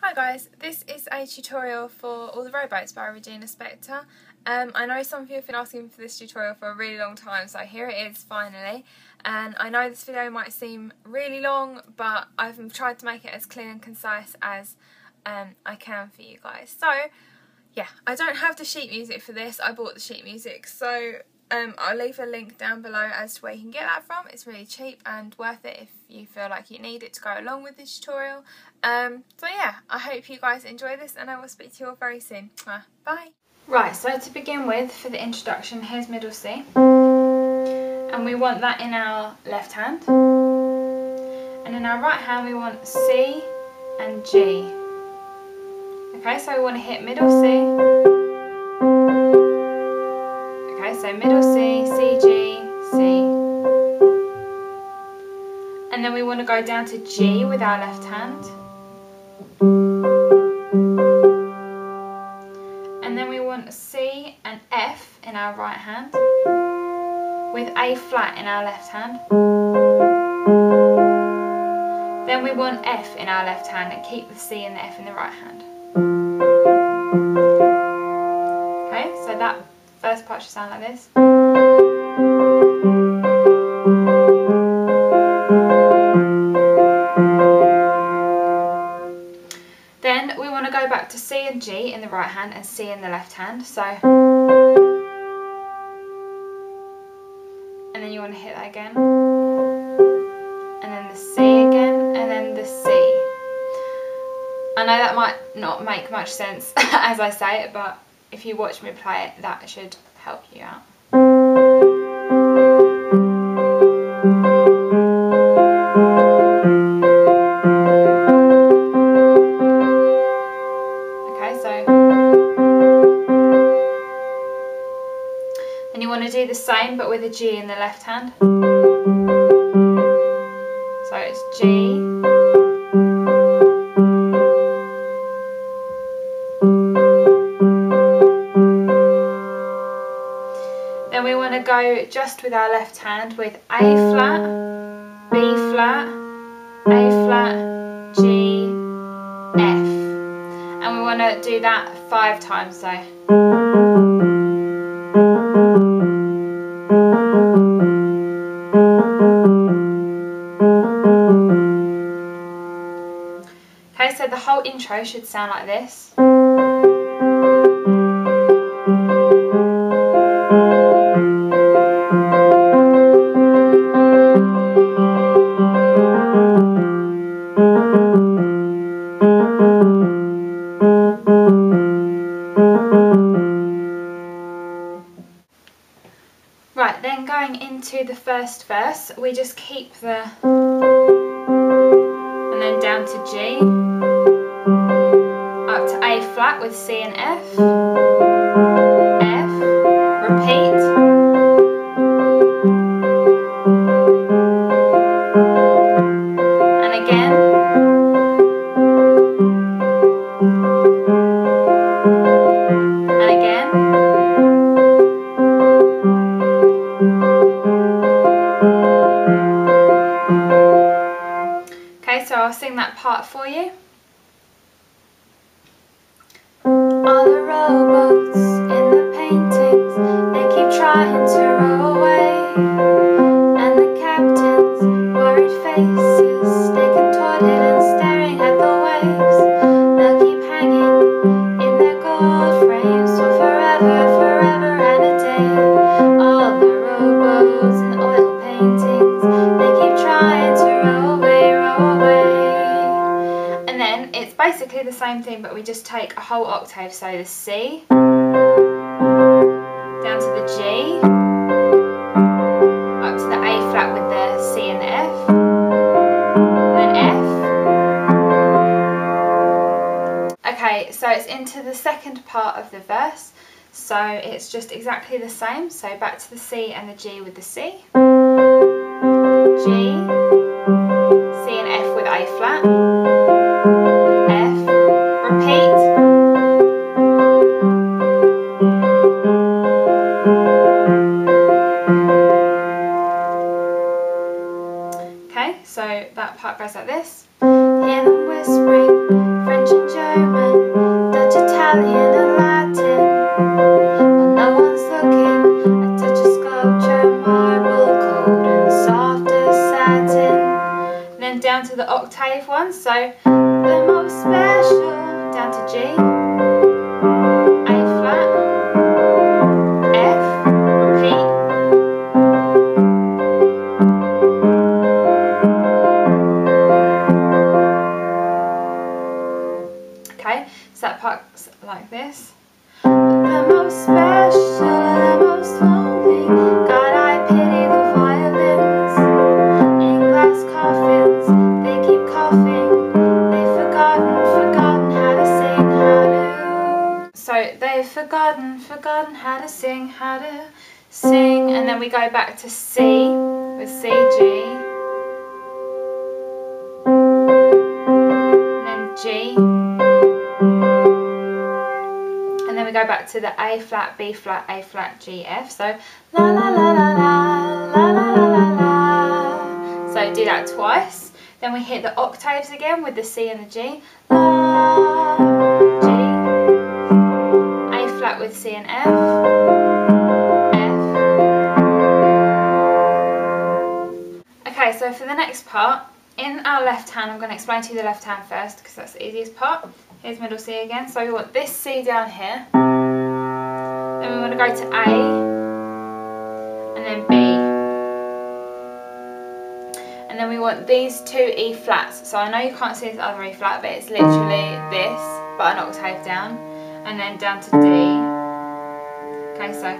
Hi guys, this is a tutorial for all the Rowboats by Regina Spektor. I know some of you have been asking for this tutorial for a really long time, so here it is finally. And I know this video might seem really long, but I've tried to make it as clear and concise as I can for you guys. So yeah, I don't have the sheet music for this, I bought the sheet music, so I'll leave a link down below as to where you can get that from. It's really cheap and worth it if you feel like you need it to go along with this tutorial. So yeah, I hope you guys enjoy this and I will speak to you all very soon. Bye! Right, so to begin with, for the introduction, here's middle C. And we want that in our left hand. And in our right hand we want C and G. Okay, so we want to hit middle C. Okay, so middle C, C, G, C. And then we want to go down to G with our left hand. And then we want C and F in our right hand, with A flat in our left hand. Then we want F in our left hand and keep the C and the F in the right hand. Okay, so that first part should sound like this. Then we want to go back to C and G in the right hand and C in the left hand. So, and then you want to hit that again. And then the C again, and then the C. I know that might not make much sense as I say it, but if you watch me play it, that should help you out. Okay, so then you want to do the same but with a G in the left hand. So it's G, then we want to go just with our left hand with A flat, B flat, A flat, G, F. And we want to do that 5 times so. Okay, so the whole intro should sound like this. Right, then going into the first verse, we just keep the, and then down to G, up to A flat with C and F, F, repeat, and again, and again. Okay, so I'll sing that part for you. All the rowboats in the paintings, they keep trying to row away, and the captain's worried faces stay contorted and staring at the waves. They'll keep hanging in their gold frames for forever, forever and a day. All the rowboats in oil paintings, they keep trying to row away, row away. And then it's basically the same thing, but we just take a whole octave, so the C down to the G, up to the A flat with the C and the F, then F. Okay, so it's into the second part of the verse, so it's just exactly the same, so back to the C and the G with the C, G, C and F with A flat, F, repeat, okay, so that part goes like this. Hear them whispering French and German. So the most special, down to G, A flat, F, repeat, okay, so that part's like this. The most special, the most lonely, God I pity the violins, in glass coffins, they keep coughing, they've forgotten how to sing, how to. So they've forgotten how to sing, and then we go back to C with C, G, and then G. And then we go back to the A flat, B flat, A flat, G, F. So la la la la la la la la la la. So do that twice. Then we hit the octaves again with the C and the G. La, G, A flat with C and F, F. Okay, so for the next part, in our left hand, I'm going to explain to you the left hand first because that's the easiest part. Here's middle C again. So we want this C down here. Then we want to go to A and then B. And then we want these two E flats. So I know you can't see this other E flat, but it's literally this, but an octave down. And then down to D. Okay, so.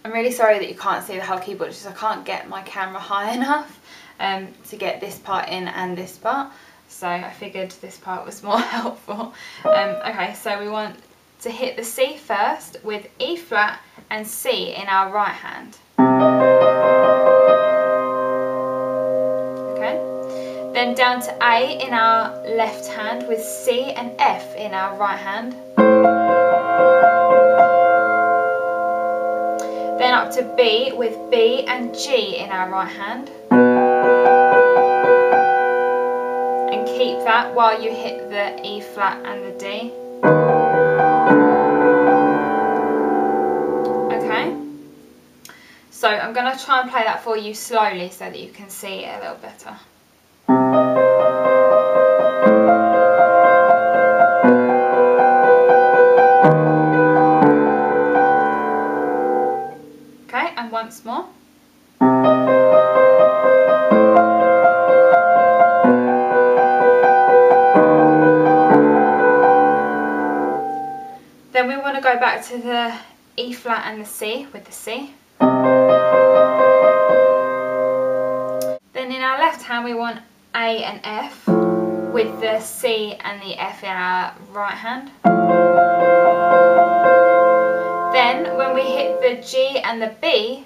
I'm really sorry that you can't see the whole keyboard, it's just I can't get my camera high enough to get this part in and this part, so I figured this part was more helpful. Okay, so we want to hit the C first with E flat and C in our right hand. Okay, then down to A in our left hand with C and F in our right hand. Then up to B with B and G in our right hand. And keep that while you hit the E flat and the D. Okay. So I'm going to try and play that for you slowly so that you can see it a little better. And once more. Then we want to go back to the E flat and the C with the C. Then in our left hand we want A and F with the C and the F in our right hand. Then when we hit the G and the B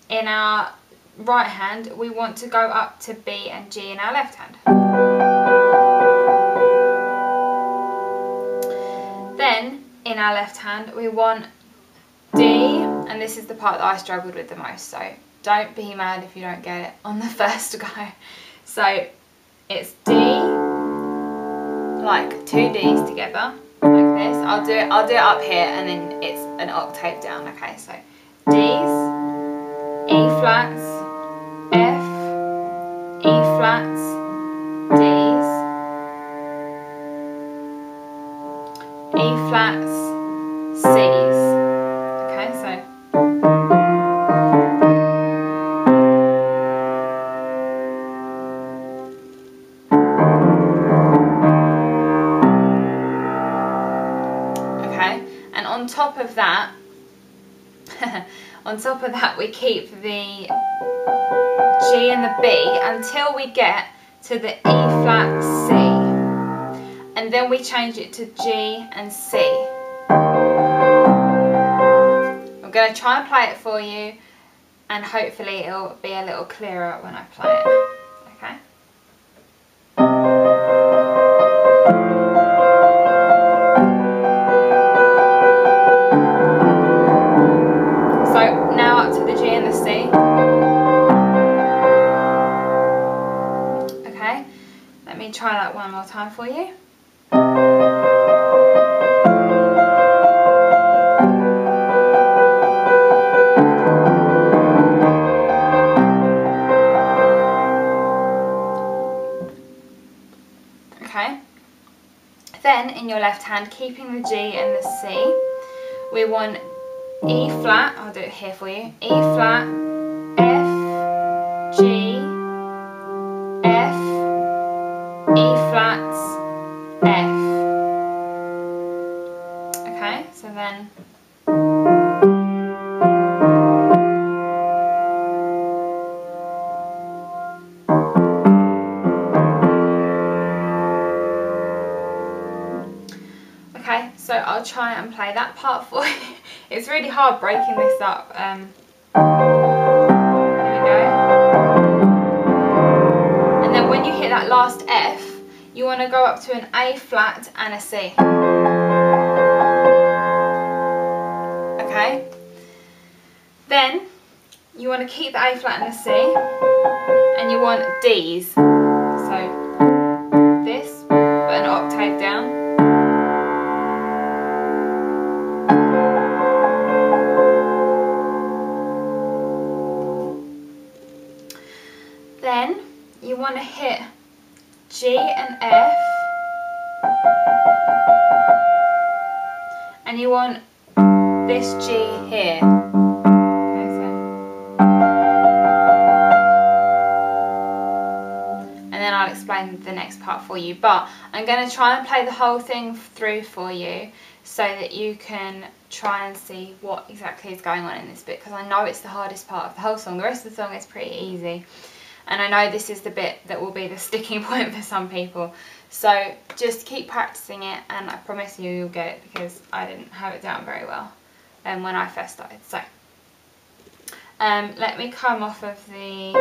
in our right hand, we want to go up to B and G in our left hand. Then in our left hand we want D, and this is the part that I struggled with the most, so don't be mad if you don't get it on the first go. So it's D, like two Ds together. Like this. I'll do it up here and then it's an octave down, okay? So D's, E flats, F, E flats, D's, E flats, C's. Okay, so on top of that, we keep the G and the B until we get to the E flat C, and then we change it to G and C. I'm going to try and play it for you, and hopefully it'll be a little clearer when I play it. Okay. Now up to the G and the C. Okay, let me try that one more time for you. in your left hand, keeping the G and the C. We want E flat, I'll do it here for you, E flat, F, G, F, E flat, F. Okay, so then okay, so I'll try and play that part for you. It's really hard breaking this up. Here we go. And then when you hit that last F, you want to go up to an A flat and a C. Okay. Then you want to keep the A flat and the C, and you want Ds. So this, but an octave down. Then you want to hit G and F, and you want this G here. Okay, so. And then I'll explain the next part for you, but I'm going to try and play the whole thing through for you so that you can try and see what exactly is going on in this bit, because I know it's the hardest part of the whole song. The rest of the song is pretty easy. And I know this is the bit that will be the sticking point for some people. So just keep practicing it, and I promise you you'll get it, because I didn't have it down very well when I first started. So let me come off of the...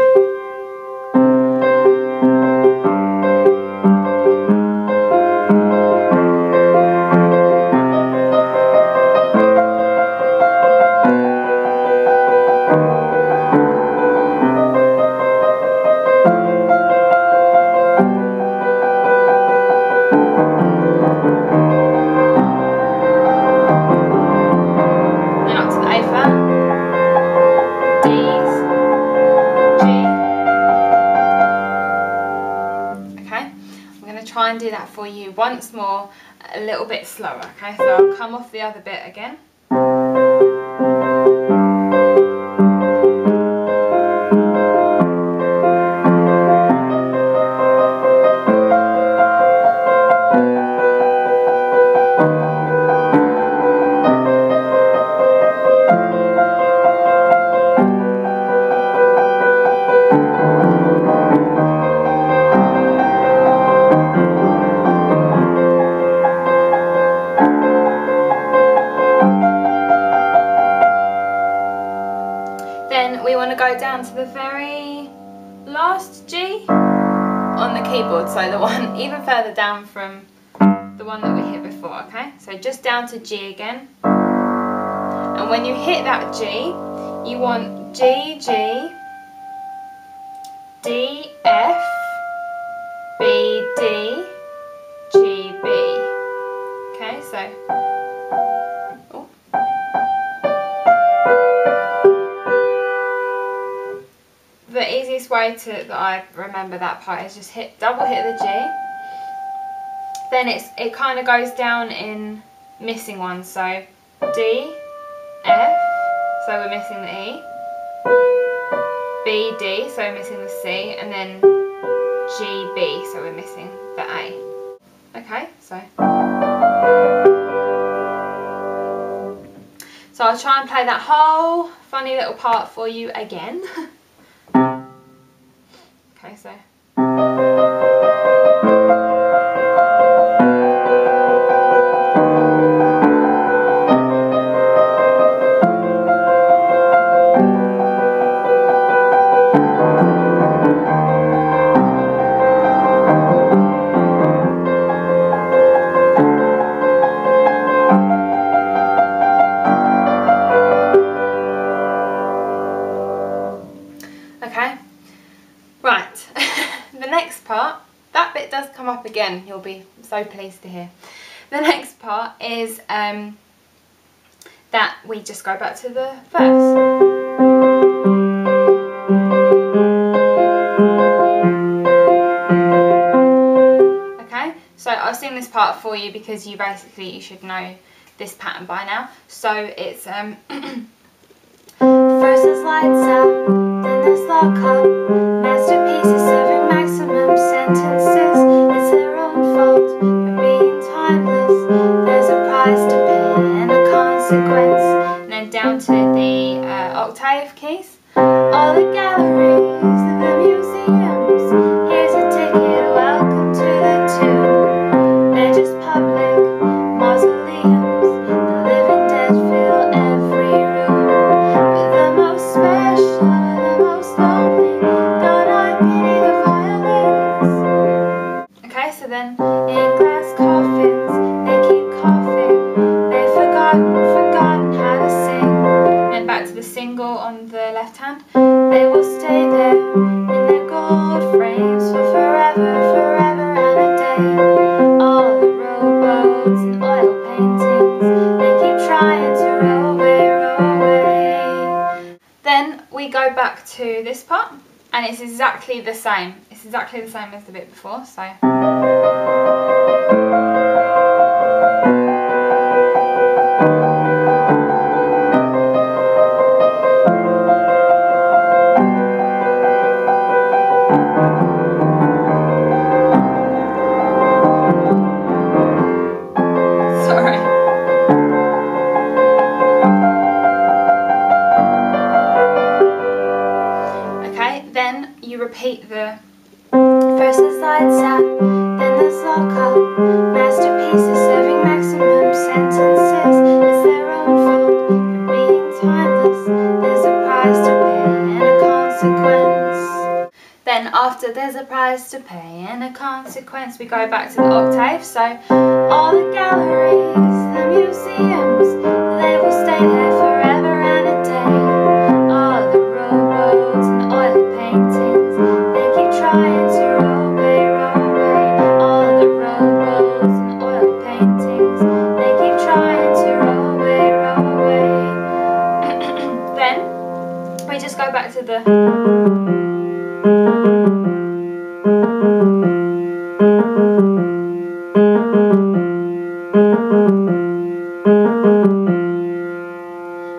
try and do that for you once more, a little bit slower. Okay, so I'll come off the other bit again. We want to go down to the very last G on the keyboard, so the one even further down from the one that we hit before, okay? So just down to G again. And when you hit that G, you want G, G, D, F, B, D, G, B. Okay, so... the easiest way that I remember that part is just double hit the G. Then it kind of goes down in missing ones. So D, F, so we're missing the E. B, D, so we're missing the C, and then G, B, so we're missing the A. Okay, so I'll try and play that whole funny little part for you again. Okay, so okay. Right, the next part, that bit does come up again, you'll be so pleased to hear. The next part is that we just go back to the verse. Okay, so I'll I'll sing this part for you because you should know this pattern by now. So it's first there's lights out, then there's lock up, masterpieces serving maximum sentences. It's their own fault for being timeless. There's a price to pay and a consequence. And then down to the octave keys. All the galleries and the museums, here's a ticket, welcome to the tomb. They're just public mausoleums, the living dead fill every room. But the most special, the most lonely, God, I pity the violins. Okay, so then In glass coffins, they keep coughing, they've forgotten how to sing. then back to the single on the left hand. They will stay there in their gold frames for forever, forever and a day. All the rowboats and oil paintings, they keep trying to row away, row away. Then we go back to this part, and it's exactly the same. It's exactly the same as the bit before, so. Sorry. Okay, then you repeat the. First there's lights out, then there's lock up, masterpieces serving maximum sentences. It's their own fault for being timeless. There's a price to pay and a consequence. Then after there's a price to pay and a consequence, we go back to the octave. So All the galleries, the museums, they will stay there forever and a day. All the rowboats and oil paintings, they keep trying to row away, row away. All the rowboats and oil paintings, they keep trying to row away, row away. then we just go back to the.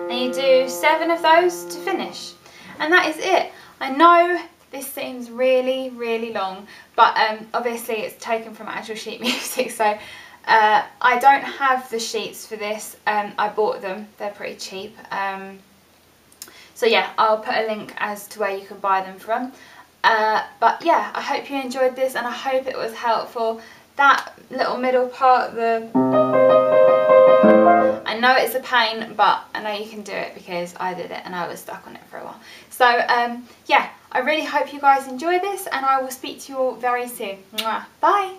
And you do 7 of those to finish, and that is it. I know this seems really long, but obviously it's taken from actual sheet music, so I don't have the sheets for this. I bought them, they're pretty cheap, so yeah, I'll put a link as to where you can buy them from. But yeah, I hope you enjoyed this, and I hope it was helpful. That little middle part, I know it's a pain, but I know you can do it because I did it and I was stuck on it for a while. So yeah, I really hope you guys enjoy this, and I will speak to you all very soon. Mwah. Bye!